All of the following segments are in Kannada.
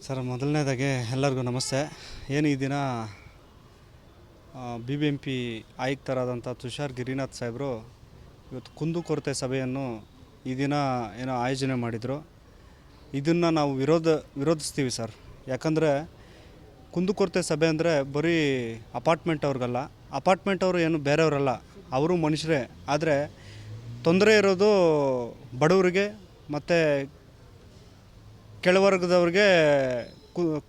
ಸರ್, ಮೊದಲನೇದಾಗೆ ಎಲ್ಲರಿಗೂ ನಮಸ್ತೆ. ಏನು ಈ ದಿನ BBMP ಆಯುಕ್ತರಾದಂಥ ತುಷಾರ್ ಗಿರಿನಾಥ್ ಸಾಹೇಬರು ಇವತ್ತು ಕುಂದುಕೊರತೆ ಸಭೆಯನ್ನು ಈ ದಿನ ಏನೋ ಆಯೋಜನೆ ಮಾಡಿದರು. ಇದನ್ನು ನಾವು ವಿರೋಧಿಸ್ತೀವಿ ಸರ್. ಯಾಕಂದರೆ ಕುಂದುಕೊರತೆ ಸಭೆ ಅಂದರೆ ಬರೀ ಅಪಾರ್ಟ್ಮೆಂಟ್ ಅವ್ರಿಗಲ್ಲ, ಅಪಾರ್ಟ್ಮೆಂಟ್ ಅವರು ಏನು ಬೇರೆಯವರಲ್ಲ, ಅವರು ಮನುಷ್ಯರೇ. ಆದರೆ ತೊಂದರೆ ಇರೋದು ಬಡವರಿಗೆ ಮತ್ತು ಕೆಳವರ್ಗದವ್ರಿಗೆ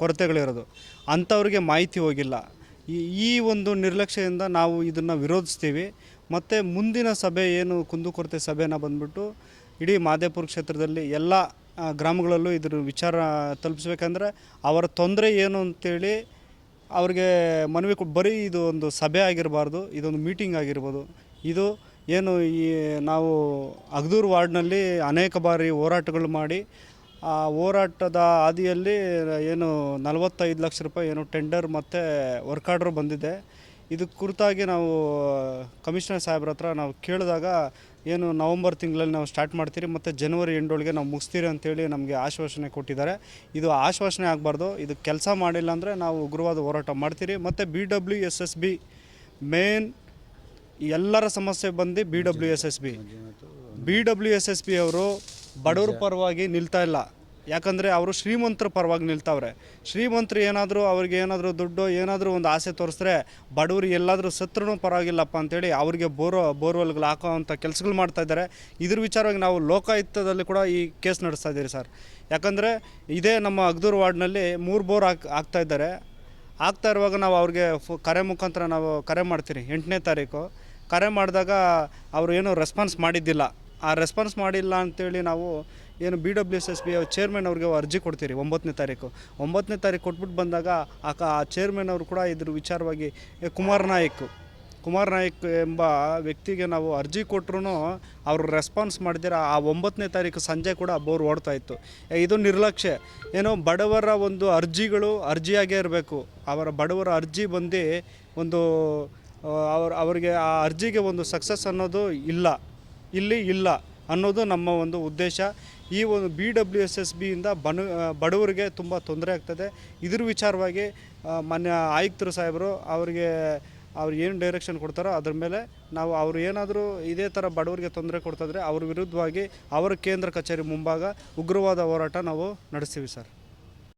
ಕೊರತೆಗಳಿರೋದು, ಅಂಥವ್ರಿಗೆ ಮಾಹಿತಿ ಹೋಗಿಲ್ಲ. ಈ ಒಂದು ನಿರ್ಲಕ್ಷ್ಯದಿಂದ ನಾವು ಇದನ್ನು ವಿರೋಧಿಸ್ತೀವಿ. ಮತ್ತು ಮುಂದಿನ ಸಭೆ ಏನು ಕುಂದುಕೊರತೆ ಸಭೆನ ಬಂದ್ಬಿಟ್ಟು ಇಡೀ ಮಾದೇಪುರ ಕ್ಷೇತ್ರದಲ್ಲಿ ಎಲ್ಲ ಗ್ರಾಮಗಳಲ್ಲೂ ಇದ್ರ ವಿಚಾರ ತಲುಪಿಸ್ಬೇಕಂದ್ರೆ ಅವರ ತೊಂದರೆ ಏನು ಅಂತೇಳಿ ಅವ್ರಿಗೆ ಮನವಿ ಬರೀ ಇದು ಒಂದು ಸಭೆ ಆಗಿರಬಾರ್ದು, ಇದೊಂದು ಮೀಟಿಂಗ್ ಆಗಿರ್ಬೋದು. ಇದು ಏನು ನಾವು ಅಗ್ದೂರು ವಾರ್ಡ್ನಲ್ಲಿ ಅನೇಕ ಬಾರಿ ಹೋರಾಟಗಳು ಮಾಡಿ ಆ ಹೋರಾಟದ ಹಾದಿಯಲ್ಲಿ ಏನು 45 ಲಕ್ಷ ರೂಪಾಯಿ ಏನು ಟೆಂಡರ್ ಮತ್ತು ವರ್ಕ್ ಆರ್ಡ್ರ್ ಬಂದಿದೆ. ಇದು ಕುರಿತಾಗಿ ನಾವು ಕಮಿಷನರ್ ಸಾಹೇಬ್ರ ಹತ್ರ ನಾವು ಕೇಳಿದಾಗ ಏನು ನವಂಬರ್ ತಿಂಗಳಲ್ಲಿ ನಾವು ಸ್ಟಾರ್ಟ್ ಮಾಡ್ತೀರಿ ಮತ್ತು ಜನವರಿ ಎಂಡೊಳಗೆ ನಾವು ಮುಗಿಸ್ತೀರಿ ಅಂತೇಳಿ ನಮಗೆ ಆಶ್ವಾಸನೆ ಕೊಟ್ಟಿದ್ದಾರೆ. ಇದು ಆಶ್ವಾಸನೆ ಆಗಬಾರ್ದು. ಇದು ಕೆಲಸ ಮಾಡಿಲ್ಲ ಅಂದರೆ ನಾವು ಉಗ್ರವಾದ ಹೋರಾಟ ಮಾಡ್ತೀರಿ. ಮತ್ತು BWSSB ಮೇನ್ ಎಲ್ಲರ ಸಮಸ್ಯೆ ಬಂದು BWSSB ಅವರು ಬಡವ್ರ ಪರವಾಗಿ ನಿಲ್ತಾ ಇಲ್ಲ. ಯಾಕಂದರೆ ಅವರು ಶ್ರೀಮಂತರ ಪರವಾಗಿ ನಿಲ್ತಾವ್ರೆ. ಶ್ರೀಮಂತರು ಏನಾದರೂ ಅವ್ರಿಗೆ ಏನಾದರೂ ದುಡ್ಡು ಏನಾದರೂ ಒಂದು ಆಸೆ ತೋರಿಸಿದ್ರೆ ಬಡವ್ರಿಗೆ ಎಲ್ಲಾದರೂ ಸತ್ರೂ ಪರವಾಗಿಲ್ಲಪ್ಪ ಅಂತೇಳಿ ಅವ್ರಿಗೆ ಬೋರ್ವೆಲ್ಗಳು ಹಾಕೋವಂಥ ಕೆಲಸಗಳು ಮಾಡ್ತಾಯಿದ್ದಾರೆ. ಇದ್ರ ವಿಚಾರವಾಗಿ ನಾವು ಲೋಕಾಯುಕ್ತದಲ್ಲಿ ಕೂಡ ಈ ಕೇಸ್ ನಡೆಸ್ತಾ ಇದ್ದೀರಿ ಸರ್. ಯಾಕಂದರೆ ಇದೇ ನಮ್ಮ ಅಗ್ದೂರು ವಾರ್ಡ್ನಲ್ಲಿ 3 ಬೋರ್ ಹಾಕ್ತಾಯಿದ್ದಾರೆ. ಆಗ್ತಾ ಇರುವಾಗ ನಾವು ಅವ್ರಿಗೆ ಕರೆ ಮುಖಾಂತರ ನಾವು ಕರೆ ಮಾಡ್ತೀರಿ. 8ನೇ ತಾರೀಕು ಕರೆ ಮಾಡಿದಾಗ ಅವರು ಏನೂ ರೆಸ್ಪಾನ್ಸ್ ಮಾಡಿದ್ದಿಲ್ಲ. ಆ ರೆಸ್ಪಾನ್ಸ್ ಮಾಡಿಲ್ಲ ಅಂಥೇಳಿ ನಾವು ಏನು BWSSB ಚೇರ್ಮನ್ ಅವ್ರಿಗೆ ಅರ್ಜಿ ಕೊಡ್ತೀರಿ 9ನೇ ತಾರೀಕು ಕೊಟ್ಬಿಟ್ಟು ಬಂದಾಗ ಆ ಚೇರ್ಮನ್ ಅವರು ಕೂಡ ಇದ್ರ ವಿಚಾರವಾಗಿ ಕುಮಾರ್ ನಾಯಕ್ ಎಂಬ ವ್ಯಕ್ತಿಗೆ ನಾವು ಅರ್ಜಿ ಕೊಟ್ಟರು ಅವರು ರೆಸ್ಪಾನ್ಸ್ ಮಾಡಿದಿರ ಆ 9ನೇ ತಾರೀಕು ಸಂಜೆ ಕೂಡ ಬೋರ್ ಓಡ್ತಾಯಿತ್ತು. ಇದು ನಿರ್ಲಕ್ಷ್ಯ. ಏನೋ ಬಡವರ ಒಂದು ಅರ್ಜಿಯಾಗೇ ಇರಬೇಕು. ಅವರ ಬಡವರ ಅರ್ಜಿ ಬಂದು ಒಂದು ಅವರಿಗೆ ಆ ಅರ್ಜಿಗೆ ಒಂದು ಸಕ್ಸಸ್ ಅನ್ನೋದು ಇಲ್ಲ ಅನ್ನೋದು ನಮ್ಮ ಒಂದು ಉದ್ದೇಶ. ಈ ಒಂದು BWSSBಯಿಂದ ಬಡವರಿಗೆ ತುಂಬ ತೊಂದರೆ ಆಗ್ತದೆ. ಇದ್ರ ವಿಚಾರವಾಗಿ ಮಾನ್ಯ ಆಯುಕ್ತರು ಸಾಹೇಬರು ಅವ್ರು ಏನು ಡೈರೆಕ್ಷನ್ ಕೊಡ್ತಾರೋ ಅದ್ರ ಮೇಲೆ ನಾವು ಅವರು ಏನಾದರೂ ಇದೇ ಥರ ಬಡವರಿಗೆ ತೊಂದರೆ ಕೊಡ್ತಾಯಿದ್ರೆ ಅವ್ರ ವಿರುದ್ಧವಾಗಿ ಅವರ ಕೇಂದ್ರ ಕಚೇರಿ ಮುಂಭಾಗ ಉಗ್ರವಾದ ಹೋರಾಟ ನಾವು ನಡೆಸ್ತೀವಿ ಸರ್.